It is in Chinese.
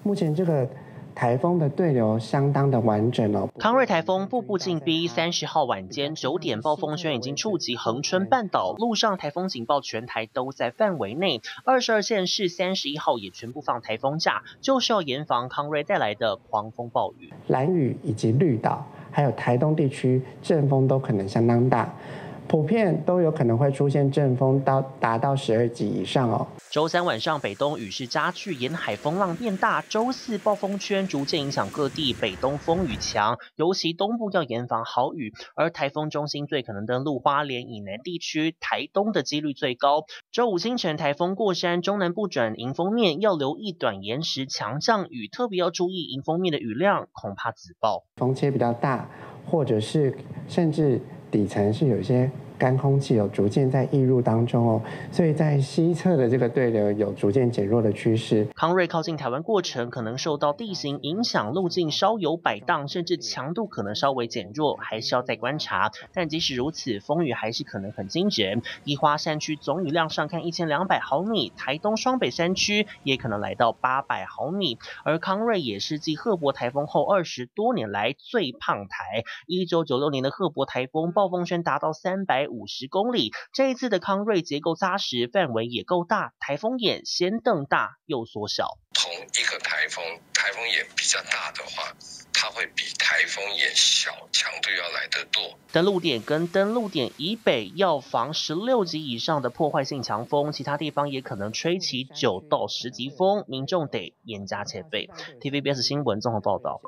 目前这个台风的对流相当的完整哦。康瑞台风步步进逼，30号晚间9点，暴风圈已经触及恒春半岛，陆上台风警报全台都在范围内。22县市31号也全部放台风假，就是要严防康瑞带来的狂风暴雨。兰屿以及绿岛，还有台东地区阵风都可能相当大。普遍都有可能会出现阵风达到12级以上哦。周三晚上，北东雨势加剧，沿海风浪变大。周四暴风圈逐渐影响各地，北东风雨强，尤其东部要严防豪雨。而台风中心最可能登陆花莲以南地区，台东的几率最高。周五清晨，台风过山，中南部转迎风面要留意短延时强降雨，特别要注意迎风面的雨量，恐怕紫爆。风切比较大，或者是甚至底层是有一些干空气有逐渐在溢入当中哦，所以在西侧的这个对流有逐渐减弱的趋势。康瑞靠近台湾过程可能受到地形影响，路径稍有摆荡，甚至强度可能稍微减弱，还是要再观察。但即使如此，风雨还是可能很惊人。宜花山区总雨量上看1200毫米，台东双北山区也可能来到800毫米。而康瑞也是继赫伯台风后20多年来最胖台。1996年的赫伯台风暴风圈达到350公里，这一次的康瑞结构扎实，范围也够大，台风眼先瞪大又缩小。同一个台风眼比较大的话，它会比台风眼小，强度要来得多。登陆点跟登陆点以北要防16级以上的破坏性强风，其他地方也可能吹起9到10级风，民众得严加戒备。TVBS 新闻综合报道。